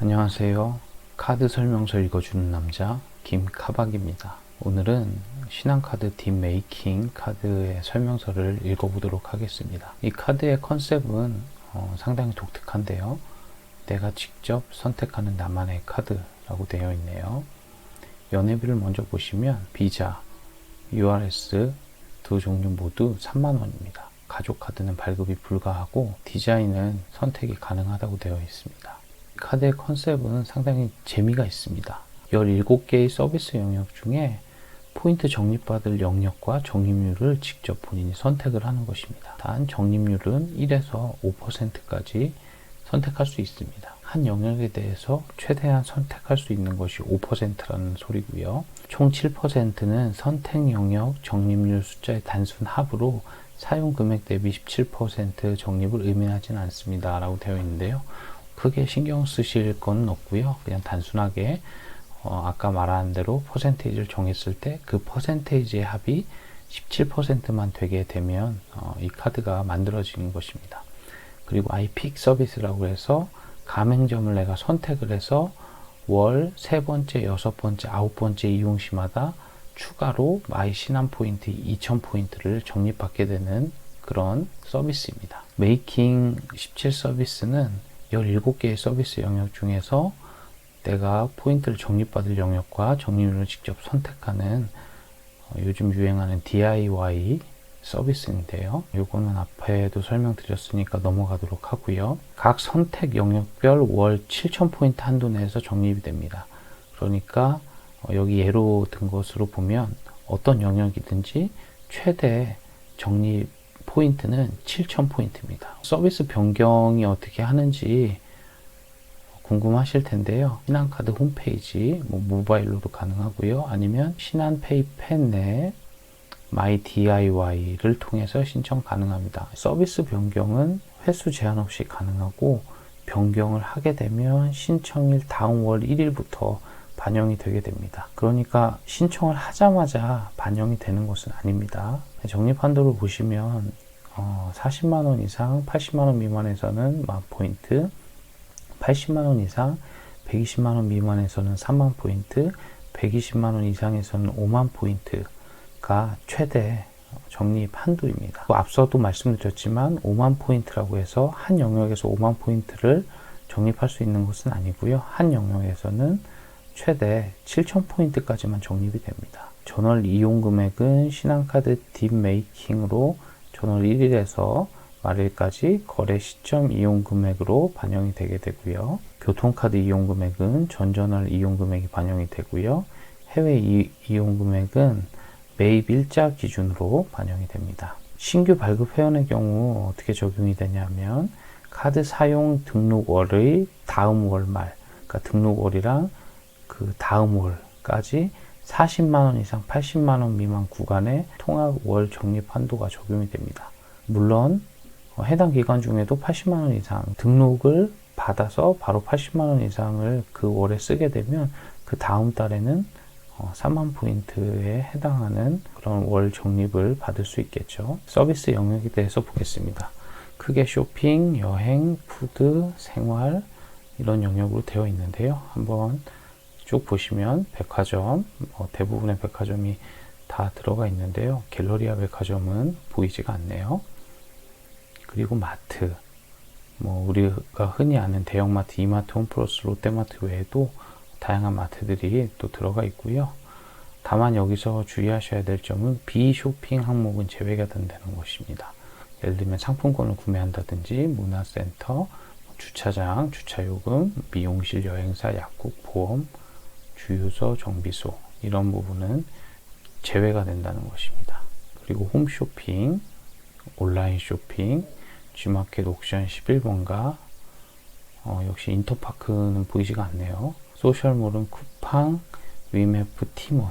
안녕하세요. 카드 설명서 읽어주는 남자 김카박입니다. 오늘은 신한카드 딥메이킹 카드의 설명서를 읽어보도록 하겠습니다. 이 카드의 컨셉은 상당히 독특한데요. 내가 직접 선택하는 나만의 카드라고 되어 있네요. 연회비를 먼저 보시면 비자, URS 두 종류 모두 3만원입니다. 가족 카드는 발급이 불가하고 디자인은 선택이 가능하다고 되어 있습니다. 카드의 컨셉은 상당히 재미가 있습니다. 17개의 서비스 영역 중에 포인트 적립받을 영역과 적립률을 직접 본인이 선택을 하는 것입니다. 단 적립률은 1에서 5%까지 선택할 수 있습니다. 한 영역에 대해서 최대한 선택할 수 있는 것이 5%라는 소리고요. 총 7%는 선택 영역 적립률 숫자의 단순 합으로 사용 금액 대비 17% 적립을 의미하진 않습니다 라고 되어 있는데요. 크게 신경 쓰실 건 없고요. 그냥 단순하게 아까 말한 대로 퍼센테이지를 정했을 때 그 퍼센테이지의 합이 17%만 되게 되면 이 카드가 만들어지는 것입니다. 그리고 iPick 서비스라고 해서 가맹점을 내가 선택을 해서 월 3번째, 6번째, 9번째 이용 시마다 추가로 마이 신한 포인트 2000포인트를 적립받게 되는 그런 서비스입니다. 메이킹 17 서비스는 17개의 서비스 영역 중에서 내가 포인트를 적립받을 영역과 적립률을 직접 선택하는 요즘 유행하는 DIY 서비스인데요. 이거는 앞에도 설명드렸으니까 넘어가도록 하고요. 각 선택 영역별 월 7000포인트 한도 내에서 적립이 됩니다. 그러니까 여기 예로 든 것으로 보면 어떤 영역이든지 최대 적립 포인트는 7000포인트입니다. 서비스 변경이 어떻게 하는지 궁금하실 텐데요. 신한카드 홈페이지, 모바일로도 가능하고요. 아니면 신한페이 펜 내 마이 DIY를 통해서 신청 가능합니다. 서비스 변경은 횟수 제한 없이 가능하고 변경을 하게 되면 신청일 다음 월 1일부터 반영이 되게 됩니다. 그러니까 신청을 하자마자 반영이 되는 것은 아닙니다. 적립 한도를 보시면 40만원 이상 80만원 미만에서는 10,000포인트, 80만원 이상 120만원 미만에서는 3만포인트, 120만원 이상에서는 5만포인트가 최대 적립 한도입니다. 앞서도 말씀드렸지만 5만포인트라고 해서 한 영역에서 5만포인트를 적립할 수 있는 것은 아니고요. 한 영역에서는 최대 7000포인트까지만 적립이 됩니다. 전월 이용 금액은 신한카드 딥메이킹으로 전월 1일에서 말일까지 거래 시점 이용 금액으로 반영이 되게 되고요. 교통카드 이용 금액은 전전월 이용 금액이 반영이 되고요. 해외 이용 금액은 매입 일자 기준으로 반영이 됩니다. 신규 발급 회원의 경우 어떻게 적용이 되냐면 카드 사용 등록월의 다음 월 말, 그러니까 등록월이랑 그 다음 월까지 40만원 이상 80만원 미만 구간의 통합 월 적립 한도가 적용이 됩니다. 물론 해당 기간 중에도 80만원 이상 등록을 받아서 바로 80만원 이상을 그 월에 쓰게 되면 그 다음 달에는 3만포인트에 해당하는 그런 월 적립을 받을 수 있겠죠. 서비스 영역에 대해서 보겠습니다. 크게 쇼핑, 여행, 푸드, 생활 이런 영역으로 되어 있는데요. 한번 쭉 보시면 백화점, 대부분의 백화점이 다 들어가 있는데요. 갤러리아 백화점은 보이지가 않네요. 그리고 마트, 우리가 흔히 아는 대형마트, 이마트, 홈플러스, 롯데마트 외에도 다양한 마트들이 또 들어가 있고요. 다만 여기서 주의하셔야 될 점은 비쇼핑 항목은 제외가 된다는 것입니다. 예를 들면 상품권을 구매한다든지 문화센터, 주차장, 주차요금, 미용실, 여행사, 약국, 보험, 주유소, 정비소 이런 부분은 제외가 된다는 것입니다. 그리고 홈쇼핑, 온라인 쇼핑, G마켓 옥션 11번가 역시 인터파크는 보이지가 않네요. 소셜몰은 쿠팡, 위메프, 티몬,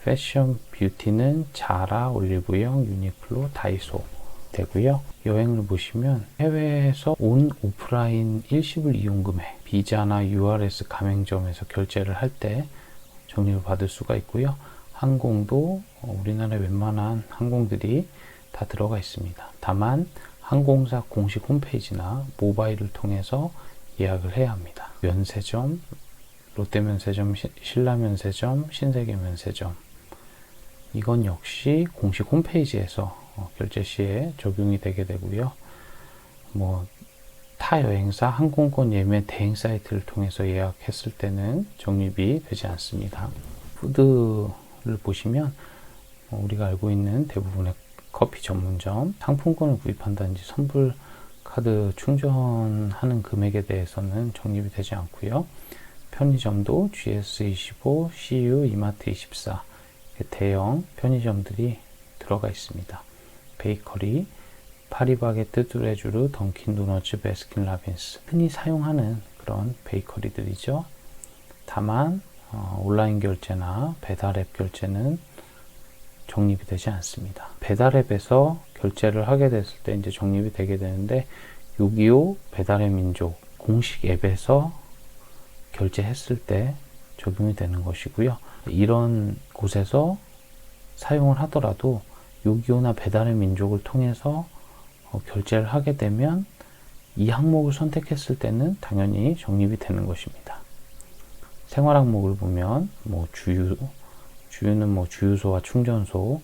패션 뷰티는 자라, 올리브영, 유니클로, 다이소 되고요. 여행을 보시면 해외에서 온 오프라인 일시불 이용 금액, 비자나 URS 가맹점에서 결제를 할 때 적립을 받을 수가 있고요. 항공도 우리나라의 웬만한 항공들이 다 들어가 있습니다. 다만 항공사 공식 홈페이지나 모바일을 통해서 예약을 해야 합니다. 면세점, 롯데면세점, 신라면세점, 신세계면세점, 이건 역시 공식 홈페이지에서 결제 시에 적용이 되게 되고요. 타 여행사 항공권 예매 대행 사이트를 통해서 예약했을 때는 적립이 되지 않습니다. 푸드를 보시면 우리가 알고 있는 대부분의 커피 전문점, 상품권을 구입한다든지 선불 카드 충전하는 금액에 대해서는 적립이 되지 않고요. 편의점도 GS25, CU, 이마트24 대형 편의점들이 들어가 있습니다. 베이커리, 파리바게뜨, 뚜레쥬르, 던킨도너츠, 베스킨라빈스, 흔히 사용하는 그런 베이커리들이죠. 다만 온라인 결제나 배달앱 결제는 적립이 되지 않습니다. 배달앱에서 결제를 하게 됐을 때 이제 적립이 되게 되는데 625 배달의 민족 공식 앱에서 결제했을 때 적용이 되는 것이고요. 이런 곳에서 사용을 하더라도 625나 배달의 민족을 통해서 결제를 하게 되면 이 항목을 선택했을 때는 당연히 적립이 되는 것입니다. 생활 항목을 보면 주유는 주유소와 충전소로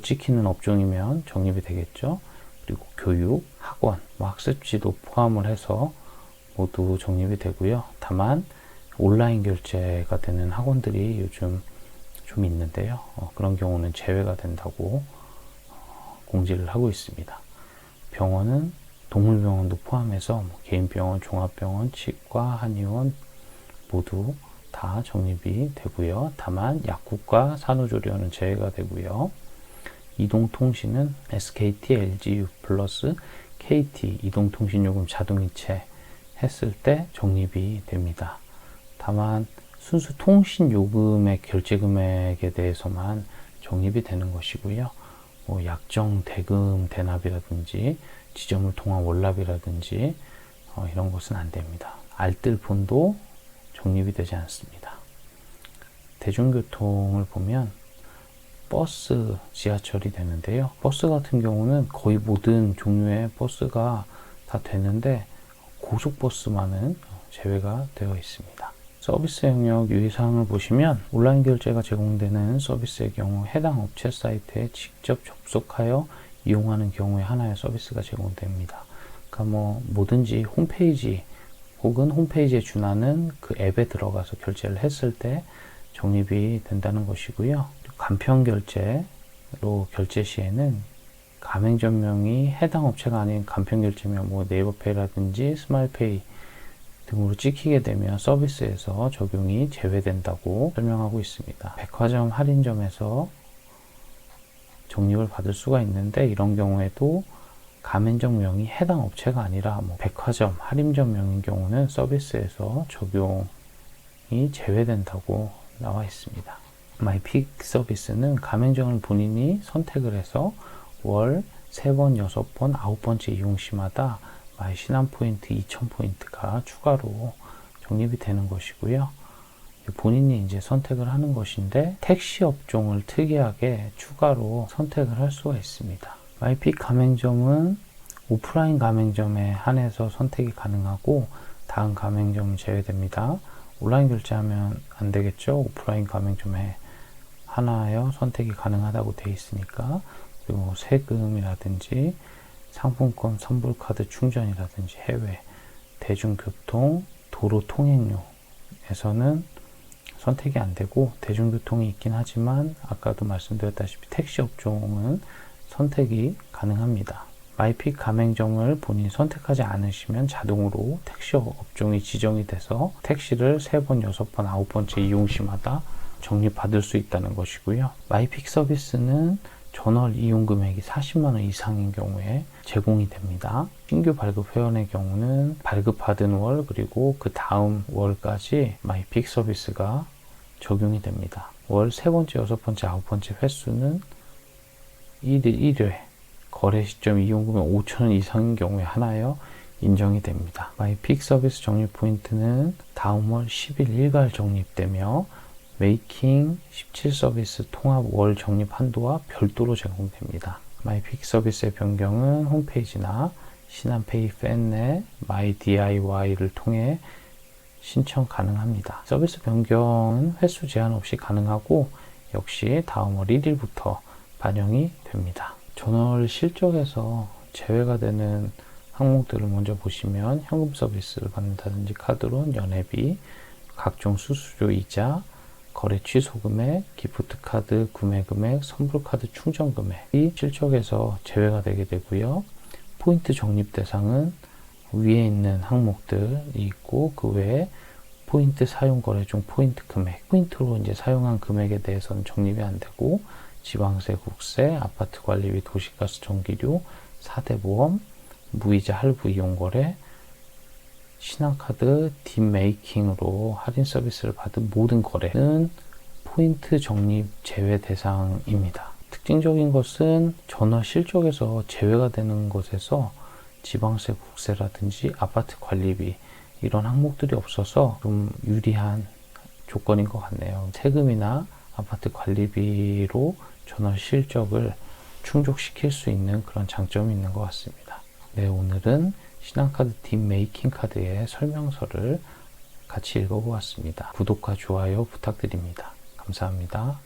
찍히는 업종이면 적립이 되겠죠. 그리고 교육, 학원, 학습지도 포함을 해서 모두 적립이 되고요. 다만 온라인 결제가 되는 학원들이 요즘 좀 있는데요. 그런 경우는 제외가 된다고 공지를 하고 있습니다. 병원은 동물병원도 포함해서 개인병원, 종합병원, 치과, 한의원 모두 다 적립이 되고요. 다만 약국과 산후조리원은 제외가 되고요. 이동통신은 SKT, LG U+, KT 이동통신요금 자동이체 했을 때 적립이 됩니다. 다만 순수 통신요금의 결제금액에 대해서만 적립이 되는 것이고요. 약정 대금 대납이라든지 지점을 통한 월납이라든지 이런 것은 안 됩니다. 알뜰폰도 적립이 되지 않습니다. 대중교통을 보면 버스, 지하철이 되는데요. 버스 같은 경우는 거의 모든 종류의 버스가 다 되는데 고속버스만은 제외가 되어 있습니다. 서비스 영역 유의사항을 보시면 온라인 결제가 제공되는 서비스의 경우 해당 업체 사이트에 직접 접속하여 이용하는 경우에 하나의 서비스가 제공됩니다. 그러니까 뭐든지 홈페이지 혹은 홈페이지에 준하는 그 앱에 들어가서 결제를 했을 때 적립이 된다는 것이고요. 간편 결제로 결제 시에는 가맹점명이 해당 업체가 아닌 간편 결제명 네이버페이라든지 스마일페이 등으로 찍히게 되면 서비스에서 적용이 제외된다고 설명하고 있습니다. 백화점 할인점에서 적립을 받을 수가 있는데 이런 경우에도 가맹점명이 해당 업체가 아니라 백화점, 할인점명인 경우는 서비스에서 적용이 제외된다고 나와 있습니다. 마이픽 서비스는 가맹점을 본인이 선택을 해서 월 3번, 6번, 9번째 이용 시마다 마이 신한포인트 2000포인트가 추가로 적립이 되는 것이고요. 본인이 이제 선택을 하는 것인데 택시 업종을 특이하게 추가로 선택을 할 수가 있습니다. 마이픽 가맹점은 오프라인 가맹점에 한해서 선택이 가능하고 다음 가맹점은 제외됩니다. 온라인 결제하면 안 되겠죠. 오프라인 가맹점에 하나여 선택이 가능하다고 되어 있으니까. 그리고 세금이라든지 상품권, 선불카드 충전이라든지 해외, 대중교통, 도로 통행료에서는 선택이 안 되고 대중교통이 있긴 하지만 아까도 말씀드렸다시피 택시 업종은 선택이 가능합니다. 마이픽 가맹점을 본인이 선택하지 않으시면 자동으로 택시 업종이 지정이 돼서 택시를 3번, 6번, 9번째 이용 시마다 적립받을 수 있다는 것이고요. 마이픽 서비스는 전월 이용 금액이 40만원 이상인 경우에 제공이 됩니다. 신규 발급 회원의 경우는 발급받은 월 그리고 그 다음 월까지 마이픽 서비스가 적용이 됩니다. 월 3번째, 6번째, 9번째 횟수는 1회 거래 시점 이용 금액 5,000원 이상인 경우에 하나여 인정이 됩니다. 마이픽 서비스 적립 포인트는 다음 월 10일 일괄 적립되며 메이킹 17 서비스 통합 월 적립 한도와 별도로 제공됩니다. 마이픽 서비스의 변경은 홈페이지나 신한페이 팬 내 마이 DIY를 통해 신청 가능합니다. 서비스 변경은 횟수 제한 없이 가능하고 역시 다음 월 1일부터 반영이 됩니다. 저널 실적에서 제외가 되는 항목들을 먼저 보시면 현금 서비스를 받는다든지 카드론, 연회비, 각종 수수료 이자, 거래 취소 금액, 기프트 카드 구매 금액, 선불 카드 충전 금액이 실적에서 제외가 되게 되고요. 포인트 적립 대상은 위에 있는 항목들이 있고 그 외에 포인트 사용 거래 중 포인트 금액, 포인트로 이제 사용한 금액에 대해서는 적립이 안 되고 지방세, 국세, 아파트 관리비, 도시가스, 전기료, 4대 보험, 무이자 할부 이용 거래, 신한카드 딥메이킹으로 할인 서비스를 받은 모든 거래는 포인트 적립 제외 대상입니다. 특징적인 것은 전월 실적에서 제외가 되는 것에서 지방세, 국세라든지 아파트 관리비 이런 항목들이 없어서 좀 유리한 조건인 것 같네요. 세금이나 아파트 관리비로 전월 실적을 충족시킬 수 있는 그런 장점이 있는 것 같습니다. 네, 오늘은 신한카드 딥메이킹 카드의 설명서를 같이 읽어보았습니다. 구독과 좋아요 부탁드립니다. 감사합니다.